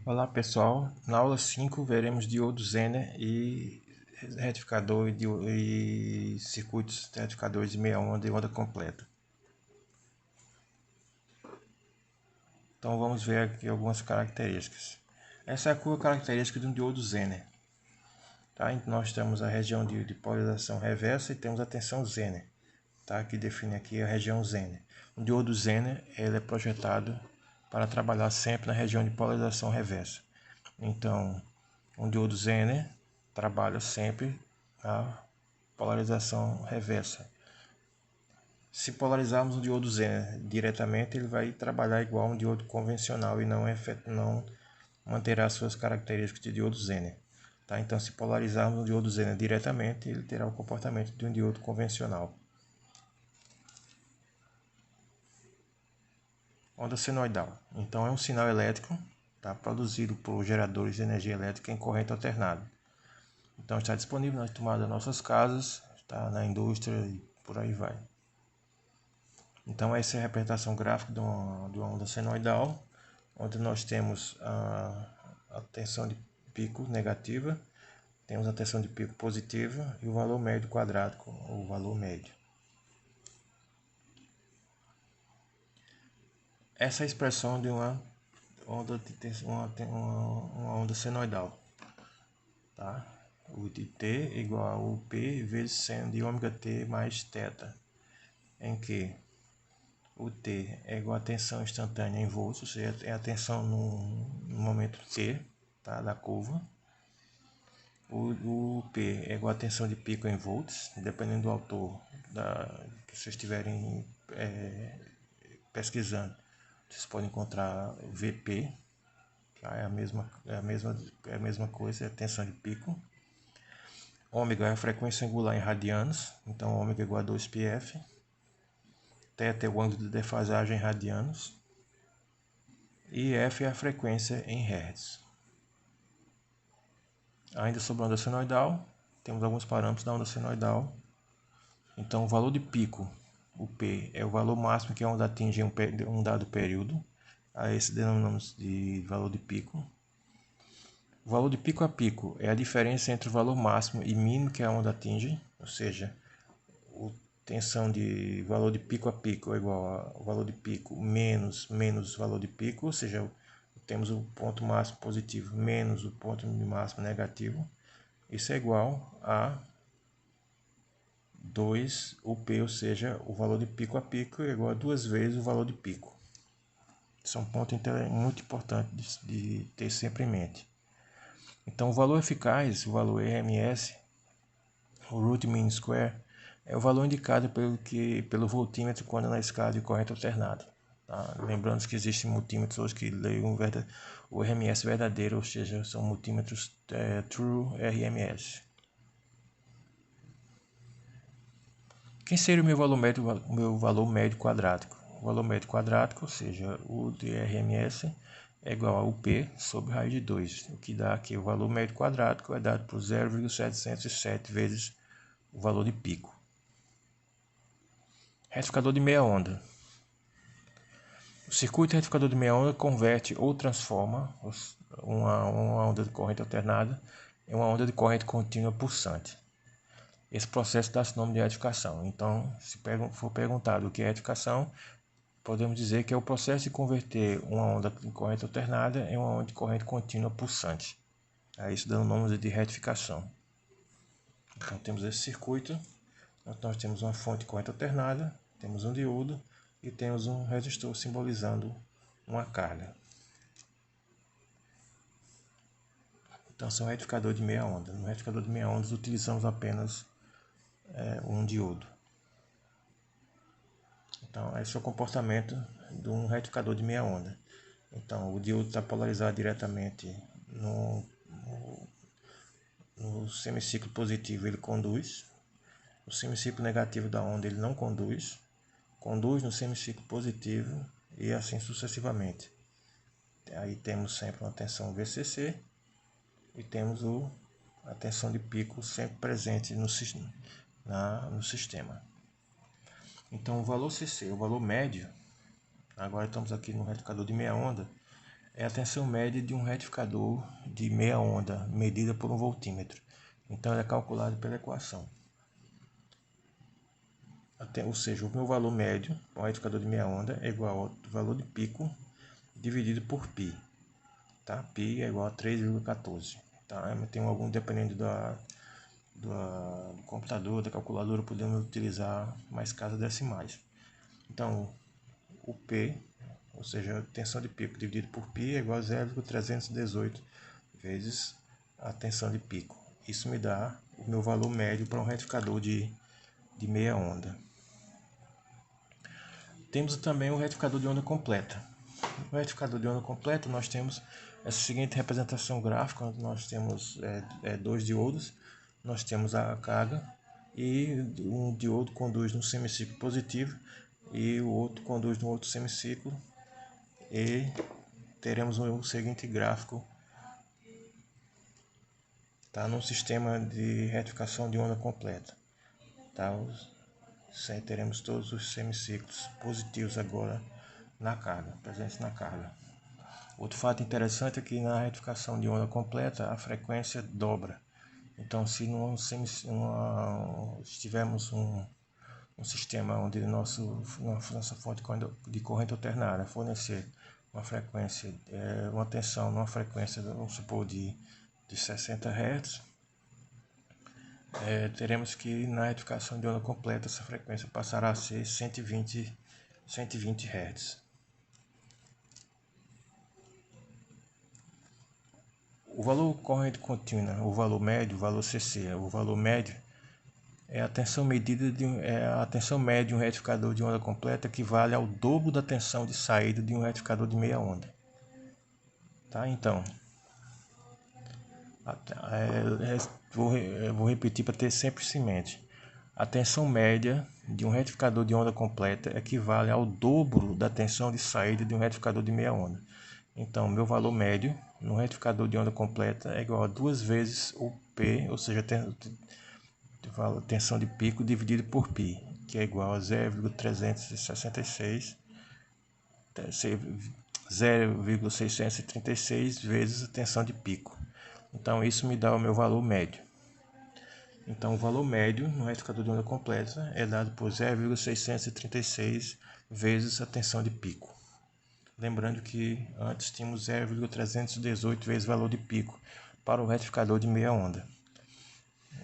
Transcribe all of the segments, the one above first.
Olá pessoal, na aula 5 veremos diodo Zener e retificador e circuitos retificadores de meia onda e onda completa. Então vamos ver aqui algumas características. Essa é a curva característica de um diodo Zener. Tá? Então nós temos a região de polarização reversa e temos a tensão Zener, tá? Que define aqui a região Zener. O diodo Zener ele é projetado para trabalhar sempre na região de polarização reversa. Então, um diodo Zener trabalha sempre a polarização reversa. Se polarizarmos um diodo Zener diretamente, ele vai trabalhar igual a um diodo convencional e não manterá suas características de diodo Zener. Tá? Então, se polarizarmos um diodo Zener diretamente, ele terá o comportamento de um diodo convencional. Onda senoidal. Então, é um sinal elétrico, tá, produzido por geradores de energia elétrica em corrente alternada. Então está disponível nas tomadas das nossas casas, está na indústria e por aí vai. Então essa é a representação gráfica de uma onda senoidal, onde nós temos a tensão de pico negativa, temos a tensão de pico positiva e o valor médio quadrático, o valor médio. Essa é a expressão de uma onda senoidal. Tá? O de T igual a UP vezes seno de ômega T mais θ, em que o T é igual a tensão instantânea em volts, ou seja, é a tensão no momento T, tá, da curva. O P é igual a tensão de pico em volts, dependendo do autor que vocês estiverem pesquisando. Vocês podem encontrar VP, tá? É a mesma coisa, é a tensão de pico. Ômega é a frequência angular em radianos, então ômega é igual a 2πf. Θ é o ângulo de defasagem em radianos. E F é a frequência em Hz. Ainda sobre a onda senoidal, temos alguns parâmetros da onda senoidal. Então, o valor de pico, o P, é o valor máximo que a onda atinge em um dado período. A esse denominamos de valor de pico. O valor de pico a pico é a diferença entre o valor máximo e mínimo que a onda atinge, ou seja, a tensão de valor de pico a pico é igual ao valor de pico menos o valor de pico, ou seja, temos o ponto máximo positivo menos o ponto máximo negativo. Isso é igual a 2UP, ou seja, o valor de pico a pico é igual a 2 vezes o valor de pico. Isso é um ponto muito importante de ter sempre em mente. Então, o valor eficaz, o valor RMS, o root mean square, é o valor indicado pelo voltímetro quando na escala de corrente alternada. Tá? Lembrando que existem multímetros hoje que leem o RMS verdadeiro, ou seja, são multímetros True RMS. Quem seria o meu valor médio quadrático? O valor médio quadrático, ou seja, o de RMS, é igual a UP sobre raiz de 2, o que dá aqui o valor médio quadrático é dado por 0,707 vezes o valor de pico. Retificador de meia onda. O circuito retificador de meia onda converte ou transforma uma onda de corrente alternada em uma onda de corrente contínua pulsante. Esse processo dá-se nome de retificação. Então, se for perguntado o que é retificação, podemos dizer que é o processo de converter uma onda de corrente alternada em uma onda de corrente contínua pulsante. Isso dá o nome de retificação. Então, temos esse circuito. Nós temos uma fonte de corrente alternada, temos um diodo e temos um resistor simbolizando uma carga. Então, são retificador de meia onda. No retificador de meia onda, utilizamos apenas um diodo. Então, esse é o comportamento de um retificador de meia onda. Então, o diodo está polarizado diretamente no semiciclo positivo, ele conduz. No semiciclo negativo da onda, ele não conduz. Conduz no semiciclo positivo e assim sucessivamente. Aí temos sempre uma tensão VCC e temos a tensão de pico sempre presente no sistema. Então, o valor CC, o valor médio, agora estamos aqui no retificador de meia onda, é a tensão média de um retificador de meia onda, medida por um voltímetro. Então, ela é calculada pela equação. Ou seja, o meu valor médio para um retificador de meia onda é igual ao valor de pico dividido por π. Tá? Π é igual a 3,14. Tá? Tem algum, dependendo do computador, da calculadora, podemos utilizar mais casas decimais. Então, o P, ou seja, a tensão de pico dividido por π é igual a 0,318 vezes a tensão de pico. Isso me dá o meu valor médio para um retificador de meia onda. Temos também o retificador de onda completa. No retificador de onda completa, nós temos essa seguinte representação gráfica, onde nós temos dois diodos, nós temos a carga e um diodo conduz no semiciclo positivo e o outro conduz no outro semiciclo, e teremos o seguinte gráfico, tá, no sistema de retificação de onda completa. Tá? Teremos todos os semiciclos positivos agora na carga, presentes na carga. Outro fato interessante é que na retificação de onda completa a frequência dobra. Então, se tivermos um sistema onde nossa fonte de corrente alternária fornecer uma frequência, uma tensão numa frequência, vamos supor, de 60 Hz, teremos que na retificação de onda completa essa frequência passará a ser 120 Hz. O valor corrente contínua, o valor médio, o valor CC, o valor médio é a tensão medida a tensão média de um retificador de onda completa, equivale ao dobro da tensão de saída de um retificador de meia onda. Tá? Então, vou repetir para ter sempre isso em mente. A tensão média de um retificador de onda completa equivale ao dobro da tensão de saída de um retificador de meia onda. Então, meu valor médio no retificador de onda completa é igual a 2 vezes o P, ou seja, tensão de pico dividido por π, que é igual a 0,636 vezes a tensão de pico. Então, isso me dá o meu valor médio. Então, o valor médio no retificador de onda completa é dado por 0,636 vezes a tensão de pico. Lembrando que antes tínhamos 0,318 vezes o valor de pico para o retificador de meia onda.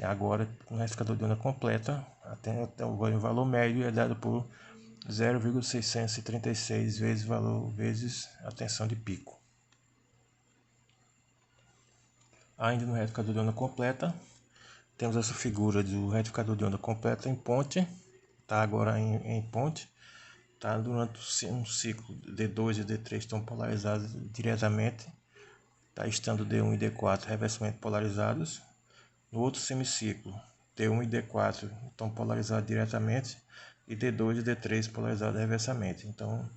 Agora, no retificador de onda completa, o valor médio é dado por 0,636 vezes a tensão de pico. Ainda no retificador de onda completa, temos essa figura do retificador de onda completa em ponte, tá? Agora em ponte, tá? Durante um ciclo, D2 e D3 estão polarizados diretamente, tá? Estando D1 e D4 reversamente polarizados. No outro semiciclo, D1 e D4 estão polarizados diretamente e D2 e D3 polarizados reversamente. Então,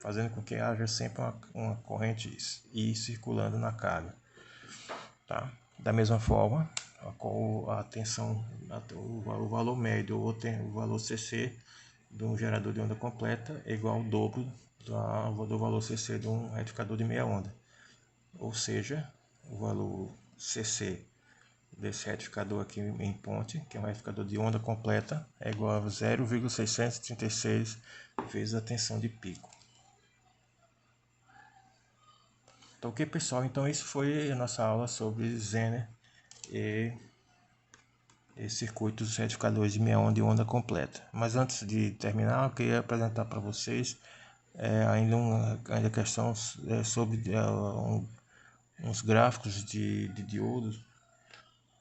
fazendo com que haja sempre uma corrente I circulando na carga. Tá? Da mesma forma, a tensão, o valor médio ou o valor CC de um gerador de onda completa é igual ao dobro do valor CC de um retificador de meia onda. Ou seja, o valor CC desse retificador aqui em ponte, que é um retificador de onda completa, é igual a 0,636 vezes a tensão de pico. Então, ok, pessoal? Então, isso foi a nossa aula sobre Zener e circuitos retificadores de meia onda e onda completa. Mas antes de terminar, eu queria apresentar para vocês ainda questão sobre uns gráficos de diodos,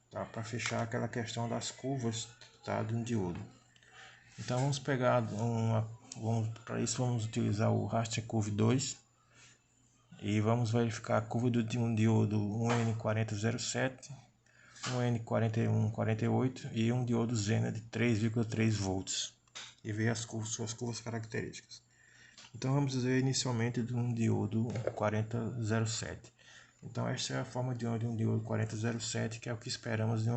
tá? Para fechar aquela questão das curvas, tá? De um diodo. Então vamos pegar para isso vamos utilizar o Raster Curve 2 e vamos verificar a curva de um diodo 1N4007, um N4148 e um diodo Zener de 3,3 volts e ver suas curvas características. Então vamos dizer inicialmente de um diodo 4007. Então esta é a forma de um diodo 4007, que é o que esperamos de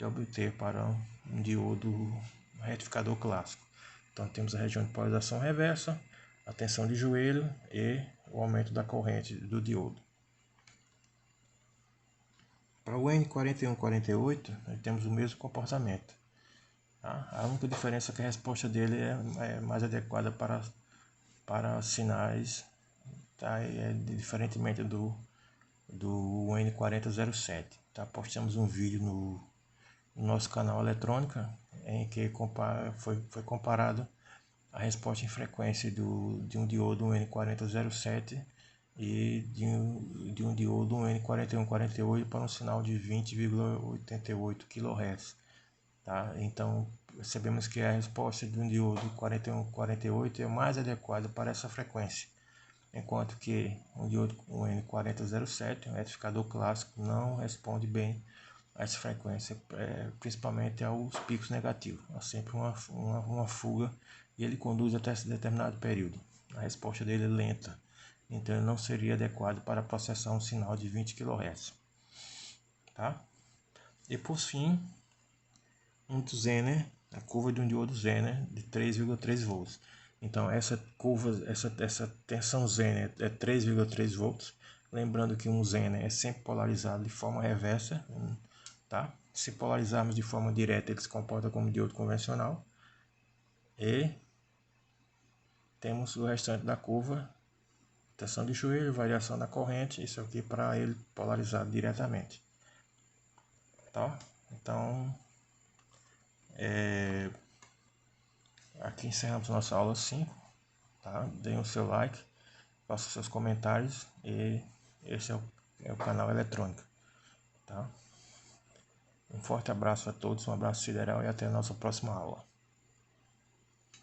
obter para um diodo retificador clássico. Então temos a região de polarização reversa, a tensão de joelho e o aumento da corrente do diodo. Para o N4148, nós temos o mesmo comportamento. Tá? A única diferença é que a resposta dele é mais adequada para sinais, tá? Diferentemente do N4007. Tá? Postamos um vídeo no nosso canal Eletrônica em que foi comparado a resposta em frequência de um diodo N4007 e de um diodo N4148 para um sinal de 20,88 kHz. Tá? Então, percebemos que a resposta de um diodo 4148 é mais adequada para essa frequência, enquanto que um diodo N4007, um retificador clássico, não responde bem a essa frequência, principalmente aos picos negativos. Há sempre uma fuga e ele conduz até esse determinado período. A resposta dele é lenta, então ele não seria adequado para processar um sinal de 20 kHz. Tá? E por fim, um Zener, a curva de um diodo Zener de 3,3 volts. Então essa tensão Zener é 3,3 volts. Lembrando que um Zener é sempre polarizado de forma reversa, tá? Se polarizarmos de forma direta, ele se comporta como diodo convencional. E temos o restante da curva, tensão de joelho, variação da corrente, isso aqui para ele polarizado diretamente. Tá? Então, aqui encerramos nossa aula 5. Tá? Deem o seu like, façam seus comentários e esse é o canal Eletrônica. Tá? Um forte abraço a todos, um abraço sideral e até a nossa próxima aula.